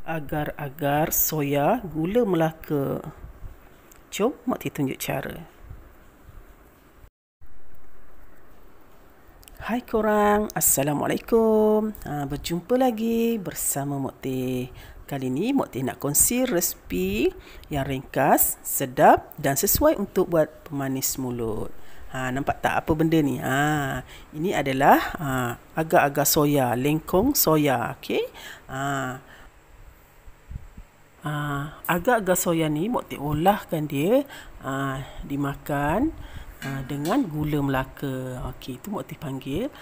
Agar-agar soya gula Melaka. Jom Mak Ti tunjuk cara. Hai korang, Assalamualaikum. Berjumpa lagi bersama Mak Ti. Kali ni Mak Ti nak kongsi resipi yang ringkas, sedap dan sesuai untuk buat pemanis mulut. Nampak tak apa benda ni? Ini adalah agar-agar soya, lengkong soya. Okey. Agar-agar soya ni Mak Ti olahkan dia dimakan dengan gula Melaka. Okey, itu Mak Ti panggil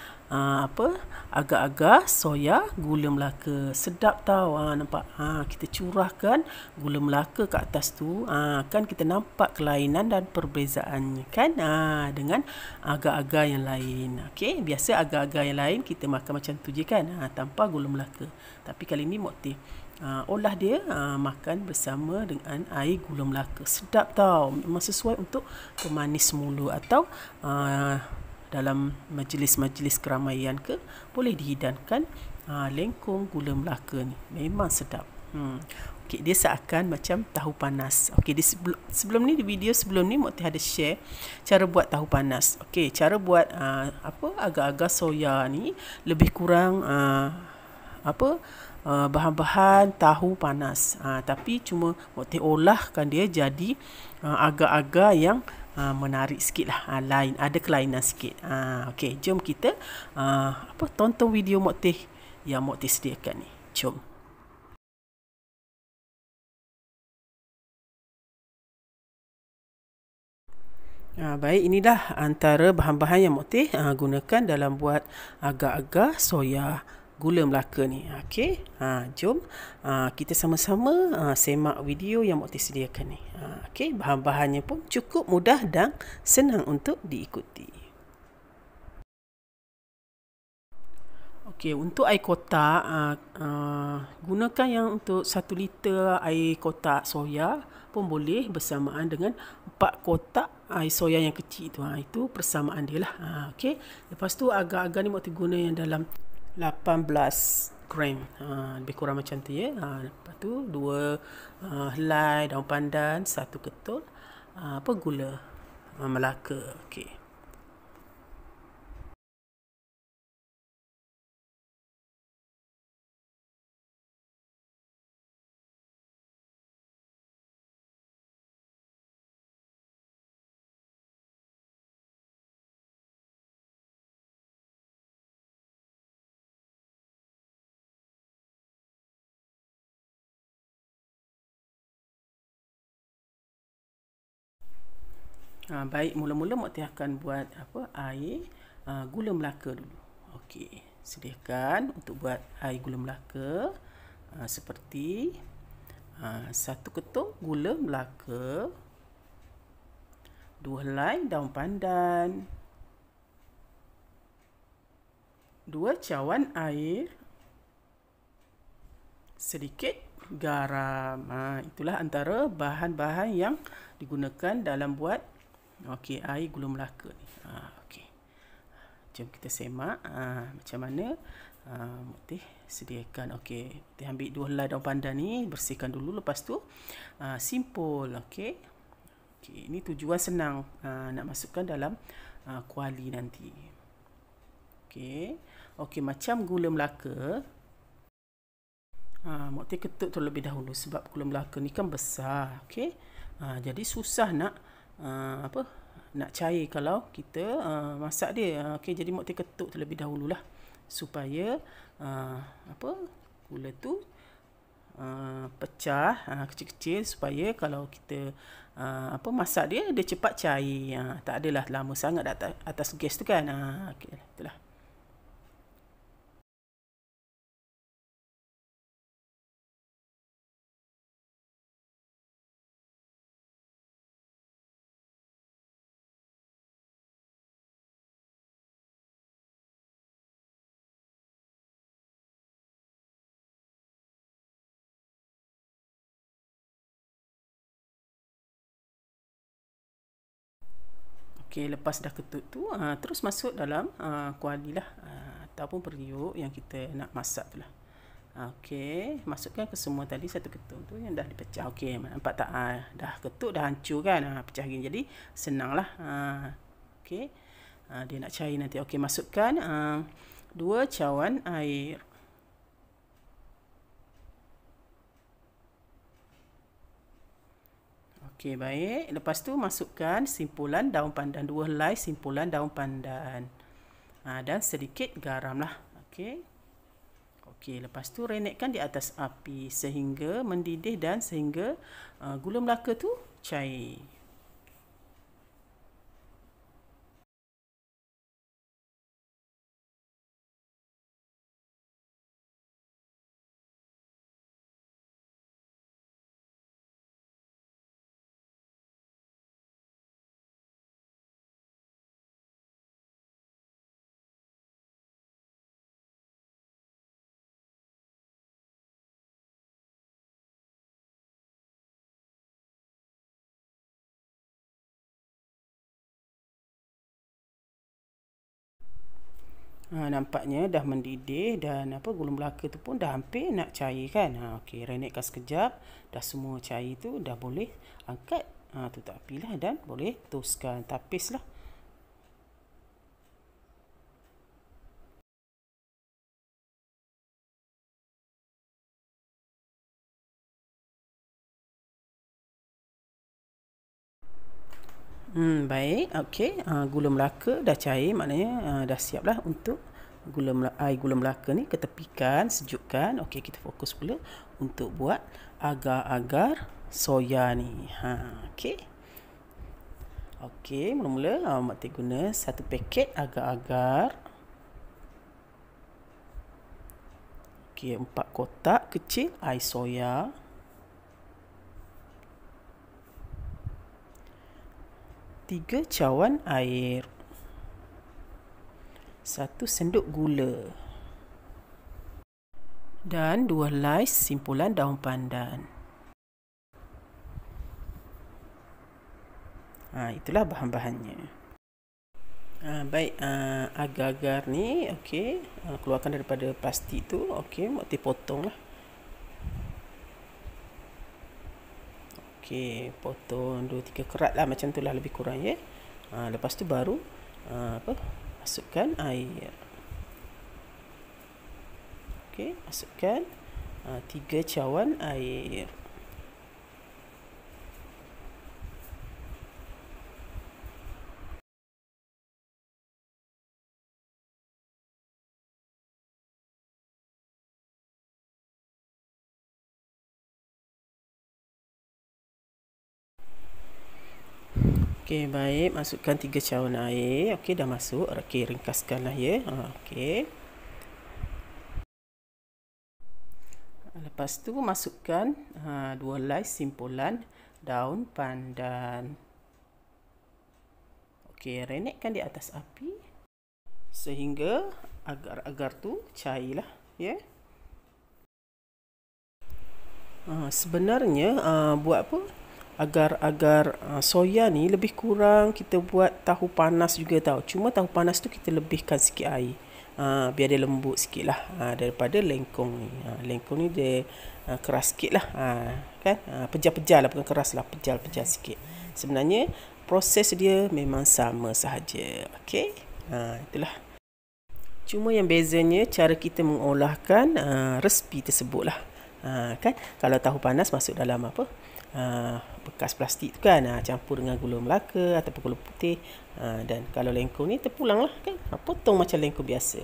agar-agar soya gula Melaka. Sedap tau. Nampak? Kita curahkan gula Melaka kat atas tu. Kan kita nampak kelainan dan perbezaannya kan dengan agar-agar yang lain. Okey, biasa agar-agar yang lain kita makan macam tu je kan, tanpa gula Melaka. Tapi kali ni Mak Ti olah dia makan bersama dengan air gula Melaka. Sedap tau. Memang sesuai untuk pemanis mulut atau dalam majlis-majlis keramaian ke boleh dihidangkan lengkong gula Melaka ni. Memang sedap. Okey, dia seakan macam tahu panas. Okey, sebelum ni, di video sebelum ni Mak Ti ada share cara buat tahu panas. Okey, cara buat agar-agar soya ni lebih kurang bahan-bahan tahu panas, tapi cuma Mak Ti olahkan dia jadi agar-agar yang menarik sikit lah, lain, ada kelainan sikit. Okey, jom kita tonton video Mak Ti yang Mak Ti sediakan ni. Jom. Baik, inilah antara bahan-bahan yang Mak Ti gunakan dalam buat agar-agar soya gula Melaka ni. Okey, jom kita sama-sama semak video yang Mak Ti sediakan ni. Okey, bahan-bahannya pun cukup mudah dan senang untuk diikuti. Okey, untuk air kotak, gunakan yang untuk 1 liter air kotak soya pun boleh bersamaan dengan 4 kotak air soya yang kecil tu. Itu persamaan dia lah. Okey, lepas tu agar-agar ni Mak Ti guna yang dalam 18 gram, lebih kurang macam tu ya. Lepas tu 2 helai daun pandan, 1 ketul gula Melaka. Okey. Baik, mula-mula Mak Ti akan buat air gula Melaka dulu. Okey, sediakan untuk buat air gula Melaka seperti 1 ketul gula Melaka, 2 helai daun pandan, 2 cawan air, sedikit garam. Itulah antara bahan-bahan yang digunakan dalam buat air gula Melaka ni. Okey, jom kita semak macam mana Mak Ti sediakan. Okey, Mak Ti ambil 2 helai daun pandan ni, bersihkan dulu. Lepas tu simpul. Okey, ini tujuan senang nak masukkan dalam kuali nanti. Okey, macam gula Melaka, Mak Ti ketuk terlebih dahulu sebab gula Melaka ni kan besar. Okey, jadi susah nak nak cair kalau kita masak dia. Okey, jadi Mak Ti ketuk terlebih dahululah supaya gula tu pecah kecil-kecil, supaya kalau kita masak dia cepat cair. Tak adalah lama sangat atas gas tu kan. Okey, itulah. Okey, lepas dah ketut tu, terus masuk dalam kuali lah, ataupun periuk yang kita nak masak tu lah. Okey, masukkan ke semua tadi satu ketul tu yang dah dipecah. Okey, nampak tak? Dah ketuk, dah hancur kan? Pecah gini. Jadi senanglah. Okey. Dia nak cair nanti. Okey, masukkan 2 cawan air. Okey, baik. Lepas tu masukkan simpulan daun pandan, 2 helai simpulan daun pandan. Dan sedikit garam lah. Okey. Okey, lepas tu renekkan di atas api sehingga mendidih dan sehingga gula Melaka tu cair. Nampaknya dah mendidih dan gula Melaka tu pun dah hampir nak cair kan. Okey, renekkan sekejap. Dah semua cair tu dah boleh angkat. Tutup api lah dan boleh toskan, tapis lah. Baik, okey. Gula Melaka dah cair, maknanya dah siap lah untuk air gula Melaka ni ketepikan, sejukkan. Okey, kita fokus pula untuk buat agar-agar soya ni. Okey. Okey, mula-mula Mak Tir guna 1 paket agar-agar. Okey, 4 kotak kecil air soya. 3 cawan air, 1 sendok gula dan 2 helai simpulan daun pandan. Itulah bahan-bahannya. Baik, agar-agar ni okey, keluarkan daripada plastik tu. Okey, Mak Tir potong lah. Okey, potong 2-3 kerat lah, macam tu lah, lebih kurang ya. Lepas tu baru masukkan air. Okey, masukkan 3 cawan air. Okey, baik, masukkan 3 cawan air. Okey, dah masuk. Okey, ringkaskanlah ya. Okey. Lepas tu masukkan 2 helai simpulan daun pandan. Okey, renekkan di atas api sehingga agar-agar tu cairlah ya. Sebenarnya buat agar-agar soya ni lebih kurang kita buat tahu panas juga tau. Cuma tahu panas tu kita lebihkan sikit air. Biar dia lembut sikit lah daripada lengkong ni. Lengkong ni dia keras sikit lah. Kan? Pejal-pejal lah, bukan keras lah. Pejal-pejal sikit. Sebenarnya proses dia memang sama sahaja. Okey? Itulah. Cuma yang bezanya cara kita mengolahkan resipi tersebut lah. Kan? Kalau tahu panas masuk dalam bekas plastik tu kan, campur dengan gula Melaka ataupun gula putih, dan kalau lengkong ni terpulang lah kan, potong macam lengkong biasa.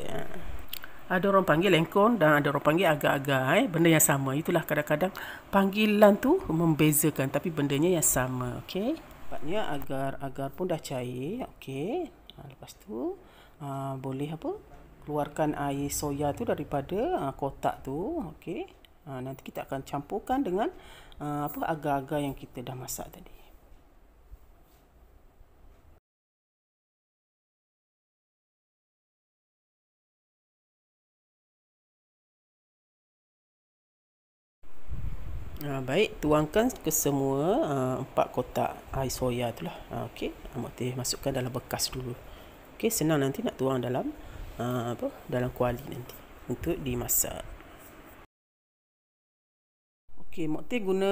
Ada orang panggil lengkong dan ada orang panggil agar-agar, benda yang sama. Itulah, kadang-kadang panggilan tu membezakan tapi bendanya yang sama. Okey, nampaknya agar-agar pun dah cair. Okey, lepas tu boleh keluarkan air soya tu daripada kotak tu. Okey, nanti kita akan campurkan dengan agar-agar yang kita dah masak tadi. Baik, tuangkan ke semua 4 kotak air soya itulah. Okey, Mak Tir masukkan dalam bekas dulu. Okey, senang nanti nak tuang dalam dalam kuali nanti untuk dimasak. Okey, Mak Teh guna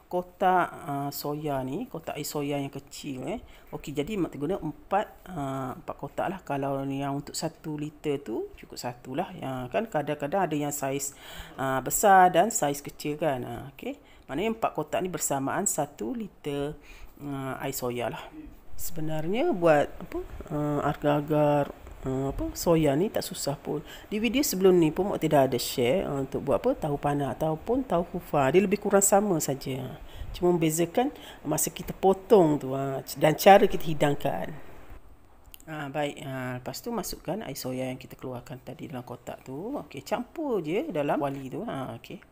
kotak soya ni, kotak air soya yang kecil Okey, jadi Mak Teh guna 4 kotak lah. Kalau yang untuk 1 liter tu cukup 1 lah. Ya, kan kadang-kadang ada yang saiz besar dan saiz kecil kan. Okey. Maknanya 4 kotak ni bersamaan 1 liter air soya lah. Sebenarnya buat agar-agar soya ni tak susah pun. Di video sebelum ni pun Mak Teh dah ada share untuk buat tahu panas ataupun tahu kufa. Dia lebih kurang sama saja. Cuma membezakan masa kita potong tu dan cara kita hidangkan. Baik, lepas tu masukkan air soya yang kita keluarkan tadi dalam kotak tu. Okey, campur je dalam kuali tu. Okey.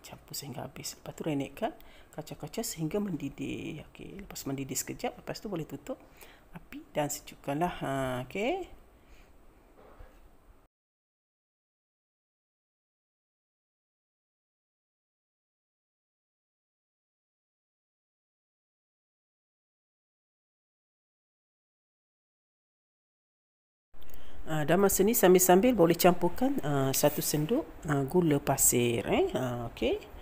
Campur sehingga habis. Lepas tu renekkan kacang-kacang sehingga mendidih. Okey, lepas mendidih sekejap, lepas tu boleh tutup api dan sejukkanlah. Okey. Dan masa ni sambil-sambil boleh campurkan 1 sendok gula pasir. Okey.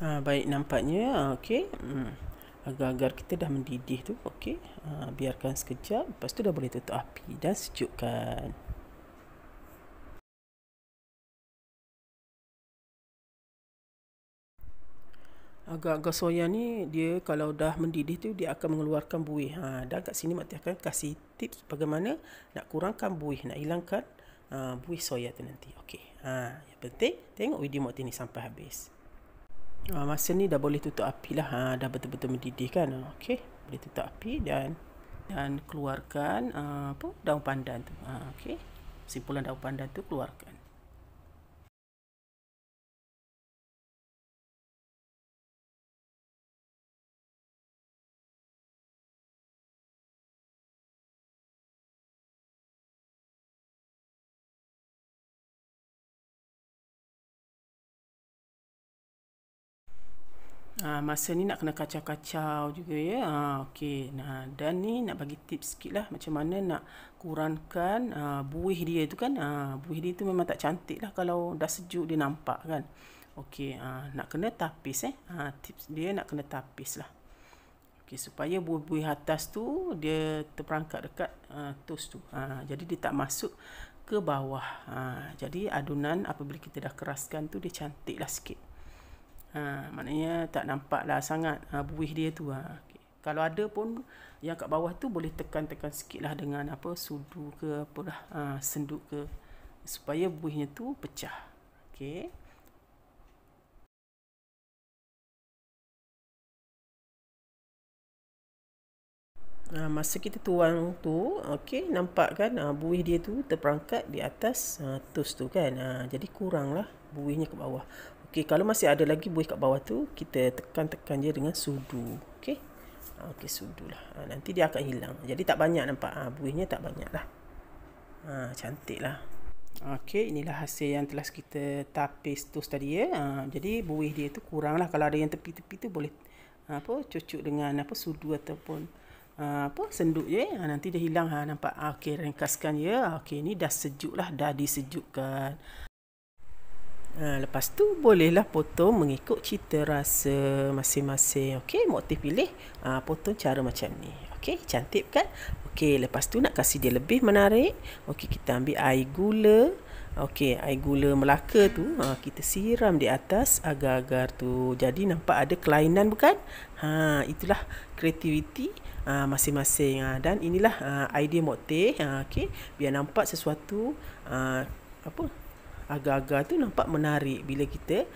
Baik, nampaknya okey. Agar-agar kita dah mendidih tu. Okey. Biarkan sekejap, lepas tu dah boleh tutup api dan sejukkan. Agar-agar soya ni dia kalau dah mendidih tu dia akan mengeluarkan buih. Dan kat sini Mak Teh akan kasih tips bagaimana nak kurangkan buih, nak hilangkan buih soya tu nanti. Okey. Yang penting tengok video Mak Teh ni sampai habis. Masa ni dah boleh tutup api lah. Dah betul-betul mendidih kan. Okey, boleh tutup api dan keluarkan daun pandan tu. Okey, simpulan daun pandan tu keluarkan. Masa ni nak kena kacau-kacau juga ya. Okey. Dan ni nak bagi tips sikit lah macam mana nak kurangkan buih dia tu kan. Buih dia tu memang tak cantik lah kalau dah sejuk dia nampak kan. Okey. Nak kena tapis tips dia nak kena tapis lah. Okey, supaya buih-buih atas tu dia terperangkap dekat toast tu. Jadi dia tak masuk ke bawah. Jadi adunan apabila kita dah keraskan tu dia cantik lah sikit. Maknanya tak nampak lah sangat buih dia tu. Okay. Kalau ada pun yang kat bawah tu boleh tekan-tekan sikit lah dengan sudu ke apalah, senduk ke, supaya buihnya tu pecah. Okey. Masa kita tuang tu, okey, nampak kan buih dia tu terperangkap di atas toast tu kan. Jadi kuranglah buihnya ke bawah. Okey, kalau masih ada lagi buih kat bawah tu, kita tekan-tekan je dengan sudu. Okey. Okey, sudu lah. Nanti dia akan hilang. Jadi tak banyak nampak. Buihnya tak banyak lah. Cantik lah. Okey, inilah hasil yang telah kita tapis toast tadi ya. Jadi buih dia tu kurang lah. Kalau ada yang tepi-tepi tu boleh cucuk dengan sudu ataupun senduk je. Nanti dia hilang. Nampak. Okey, ringkaskan ya. Okey, ni dah sejuk lah. Dah disejukkan. Lepas tu bolehlah potong mengikut cita rasa masing-masing. Okey, Mak Teh pilih potong cara macam ni. Okey, cantik kan? Okey, lepas tu nak kasih dia lebih menarik. Okey, kita ambil air gula. Okey, air gula Melaka tu kita siram di atas agar-agar tu. Jadi nampak ada kelainan bukan? Itulah kreativiti masing-masing. Dan inilah idea Mak Teh. Okey, biar nampak sesuatu agar-agar tu nampak menarik bila kita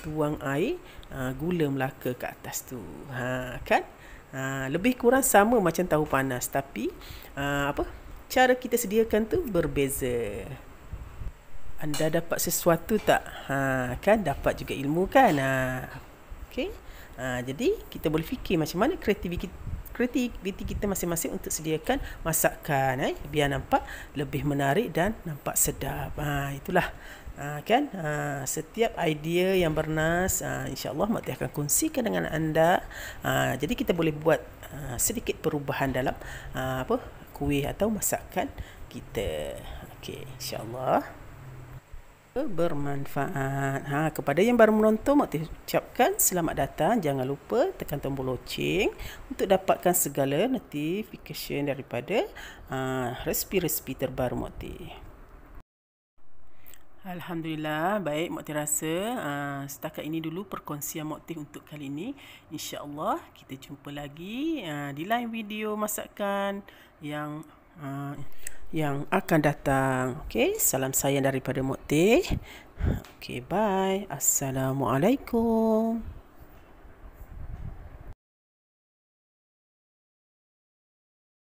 tuang air gula Melaka kat atas tu. Kan? Lebih kurang sama macam tahu panas, tapi cara kita sediakan tu berbeza. Anda dapat sesuatu tak? Kan dapat juga ilmu kan? Okey. Jadi kita boleh fikir macam mana kreativiti kita masing-masing untuk sediakan masakan, biar nampak lebih menarik dan nampak sedap. Itulah kan, setiap idea yang bernas, insya-Allah Mak Tia akan kongsikan dengan anda. Jadi kita boleh buat sedikit perubahan dalam kuih atau masakan kita. Okey, insya-Allah bermanfaat. Kepada yang baru menonton, Mak Tia ucapkan selamat datang. Jangan lupa tekan tombol loceng untuk dapatkan segala notification daripada resipi-resipi terbaru Mak Tia. Alhamdulillah, baik Mak Tia rasa setakat ini dulu perkongsian Mak Tia untuk kali ini. InsyaAllah kita jumpa lagi di lain video masakan yang akan datang. Okey, salam sayang daripada Mak Tia. Okey, bye. Assalamualaikum.